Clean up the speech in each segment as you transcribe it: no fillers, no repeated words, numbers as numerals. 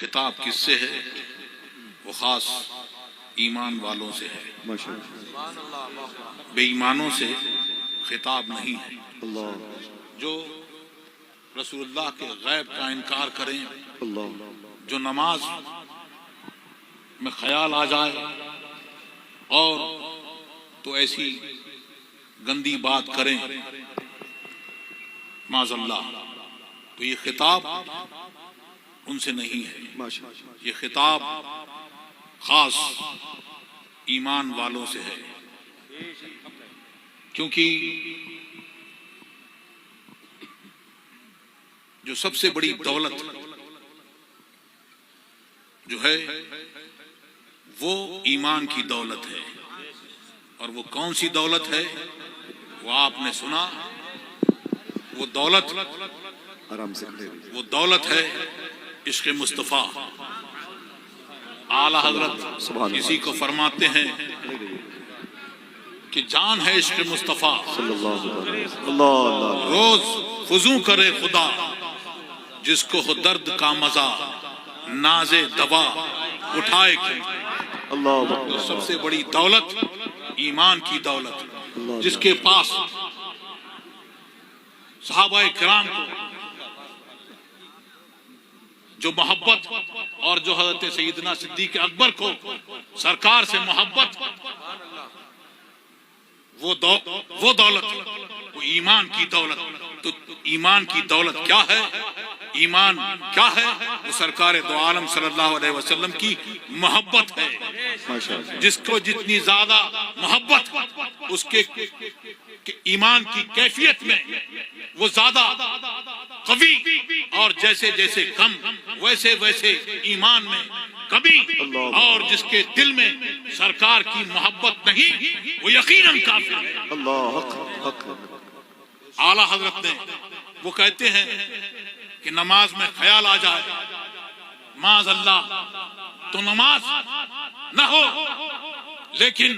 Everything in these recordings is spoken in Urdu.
خطاب کس سے ہے؟ وہ خاص ایمان والوں سے ہے، بے ایمانوں سے خطاب نہیں ہے۔ جو رسول اللہ کے غیب کا انکار کریں، جو نماز میں خیال آ جائے اور تو ایسی گندی بات کریں معاذ اللہ، تو یہ خطاب ان سے نہیں ہے، یہ خطاب خاص ایمان والوں سے ہے۔ کیونکہ جو سب سے بڑی دولت جو ہے وہ ایمان کی دولت ہے، اور وہ کون سی دولت ہے وہ آپ نے سنا، وہ دولت ہے عشق مصطفیٰ۔ اعلیٰ حضرت کسی کو فرماتے ہیں کہ جان ہے عشق مصطفیٰ، روز فضو کرے خدا، جس کو ہو درد کا مزہ ناز دوا اٹھائے تو سب سے بڑی دولت ایمان کی دولت، جس کے پاس صحابہ کرام کو جو محبت اور جو حضرت سیدنا صدیق اکبر کو سرکار سے محبت، وہ دولت، وہ ایمان کی دولت۔ تو ایمان کی دولت کیا ہے؟ ایمان کیا ہے؟ وہ سرکار دو عالم صلی اللہ علیہ وسلم کی محبت ہے۔ جس کو جتنی زیادہ محبت اس کے ایمان کی کیفیت میں وہ زیادہ قوی، اور جیسے جیسے کم ویسے ویسے ایمان میں کمی، اور جس کے دل میں سرکار کی محبت نہیں وہ یقیناً کافر ہے۔ اعلیٰ حضرت نے وہ کہتے ہیں کہ نماز میں خیال آ جائے معاذ اللہ تو نماز نہ ہو، لیکن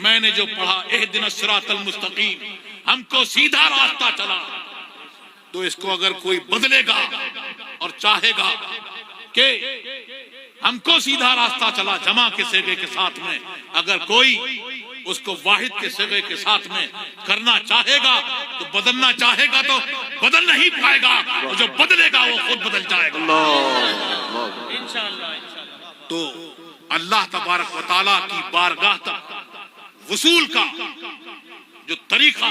میں نے جو پڑھا اہدنا الصراط المستقیم، ہم کو سیدھا راستہ چلا، تو اس کو اگر کوئی بدلے گا اور چاہے گا کہ ہم کو سیدھا راستہ چلا جمع کے صیغے کے ساتھ میں، اگر کوئی اس کو واحد کے صیغے کے ساتھ میں کرنا چاہے گا تو بدلنا چاہے گا تو بدل نہیں پائے گا، اور جو بدلے گا وہ خود بدل جائے گا انشاءاللہ۔ تو اللہ تبارک و تعالیٰ کی بارگاہ تک وصول کا جو طریقہ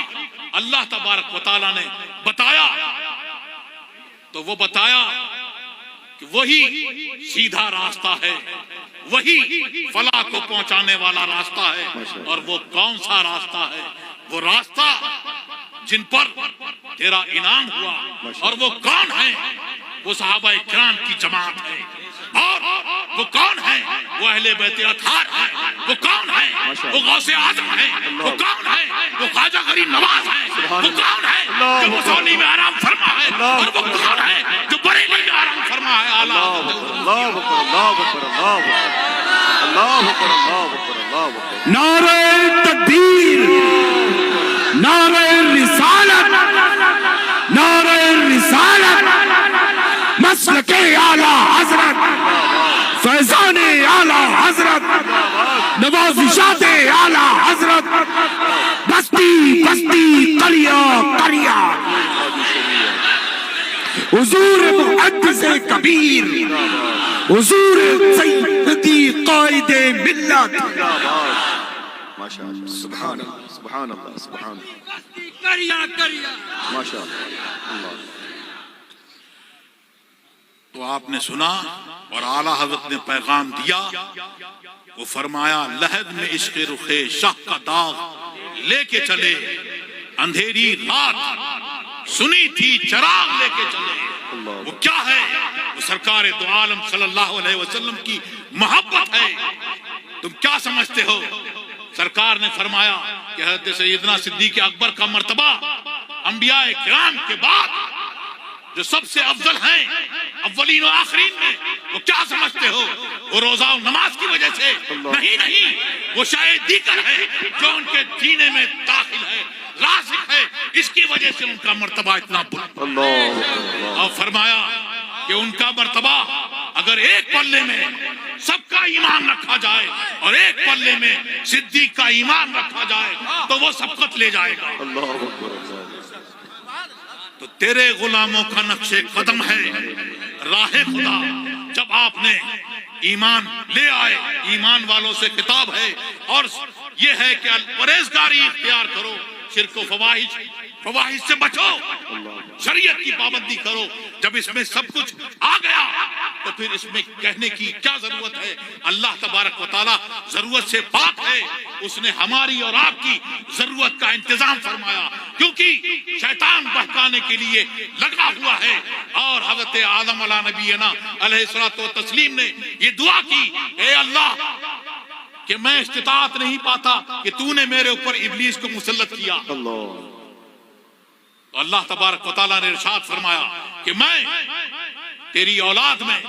اللہ تبارک و تعالیٰ نے بتایا، تو وہ بتایا کہ وہی سیدھا راستہ ہے، وہی فلاح کو پہنچانے والا راستہ ہے۔ اور وہ کون سا راستہ ہے؟ وہ راستہ جن پر تیرا انعام ہوا، اور وہ کون ہے؟ وہ صحابہ کرام کی جماعت ہے۔ اور وہ کون ہے؟ وہ اہل بیت اطہار ہے۔ وہ کون ہے؟ وہ غوث اعظم ہے۔ وہ کون ہے؟ وہ خواجہ غریب نواز ہے۔ وہ کون ہے جو مسولی میں آرام فرما ہے؟ اور وہ کون ہے جو بریلی میں آرام فرما ہے؟ نعرہ تکبیر، نعرہ رسالت، نعرہ رسالت، مسلک اعلیٰ حضرت، فیضان اعلیٰ حضرت، نوازشات اعلیٰ حضرت، بستی بستی قریہ قریہ، حضور محدث کبیر، حضور سیدی قائد ملت۔ سبحان اللہ، سبحان اللہ، سبحان اللہ، ماشاء اللہ۔ تو آپ نے سنا اور اعلیٰ حضرت نے پیغام دیا، وہ فرمایا لحد میں عشق رخ شاہ کا داغ لے کے چلے، اندھیری رات سنی تھی چراغ لے کے چلے۔ وہ کیا ہے؟ وہ سرکار دو عالم صلی اللہ علیہ وسلم کی محبت ہے۔ تم کیا سمجھتے ہو؟ سرکار نے فرمایا کہ حضرت سیدنا صدیق اکبر کا مرتبہ انبیاء کرام کے بعد جو سب سے افضل ہیں اولین و آخرین میں، وہ کیا سمجھتے ہو؟ وہ روزہ و نماز کی وجہ سے نہیں، وہ شاید دیگر ہے جو ان کے سینے میں داخل ہے، راسخ ہے، اس کی وجہ سے ان کا مرتبہ اتنا بلند۔ اور فرمایا کہ ان کا مرتبہ اگر ایک پلے میں سب کا ایمان رکھا جائے اور ایک پلے میں صدیق کا ایمان رکھا جائے تو وہ سبقت لے جائے گا. اللہ اکبر. تو تیرے غلاموں کا نقش قدم ہے راہ خدا. جب آپ نے ایمان لے آئے، ایمان والوں سے خطاب ہے اور یہ ہے کہ پرہیزگاری اختیار کرو، شرک و فواحش سے بچو، شریعت کی پابندی کرو. جب اس میں سب کچھ آ گیا تو پھر اس میں کہنے کی کیا ضرورت ہے؟ اللہ تبارک و تعالی ضرورت سے پاک ہے. اس نے ہماری اور آپ کی ضرورت کا انتظام فرمایا، کیونکہ شیطان بہکانے کے لیے لگا ہوا ہے. اور حضرت آدم علیہ نبینا علیہ الصلوۃ والتسلیم نے یہ دعا کی، اے اللہ کہ میں استطاعت نہیں پاتا کہ تو نے میرے اوپر ابلیس کو مسلط کیا. اللہ. تو اللہ تبارک و تعالیٰ نے ارشاد فرمایا کہ میں تیری اولاد میں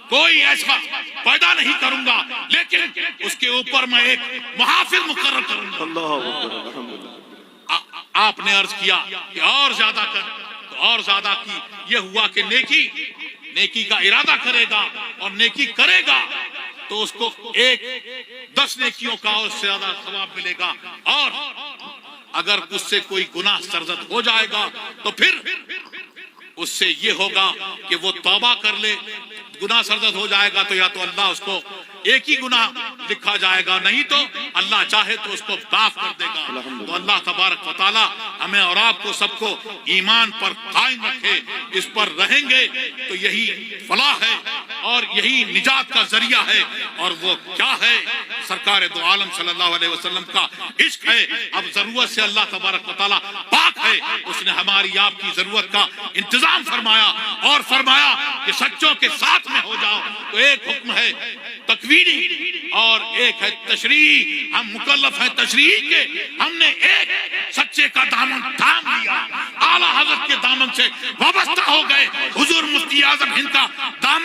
کوئی ایسا پیدا نہیں کروں گا، لیکن اس کے اوپر میں ایک محافظ مقرر کروں گا. اللہ اکبر. الحمدللہ. آپ نے عرض کیا کہ اور زیادہ کر، تو اور زیادہ کی. یہ ہوا کہ نیکی کا ارادہ کرے گا اور نیکی کرے گا تو اس کو 10 نیکیوں کا اور سے زیادہ ثواب ملے گا. اور اگر اس سے کوئی گناہ سرزد ہو جائے گا تو پھر اس سے یہ ہوگا کہ وہ توبہ کر لے. گناہ سرزد ہو جائے گا تو یا تو اللہ اس کو ایک ہی گناہ لکھا جائے گا، نہیں تو اللہ چاہے تو اس کو معاف کر دے گا. تو اللہ تبارک و تعالی ہمیں اور آپ کو سب کو ایمان پر قائم رکھے. اس پر رہیں گے تو یہی فلاح ہے اور یہی نجات کا ذریعہ ہے. اور وہ کیا ہے؟ سرکار دو عالم صلی اللہ علیہ وسلم کا عشق ہے. اب ضرورت سے اللہ تبارک و تعالی پاک ہے. اس نے ہماری آپ کی ضرورت کا انتظام فرمایا اور فرمایا کہ سچوں کے ساتھ میں ہو جاؤ. تو ایک حکم ہے تکوینی اور ایک ہے تشریعی. ہم مکلف ہیں تشریعی کے. ہم نے ایک سچے کا دامن تھام لیا، اعلیٰ حضرت کے دامن سے وابستہ ہو گئے. حضور مفتی اعظم ہند کا دامن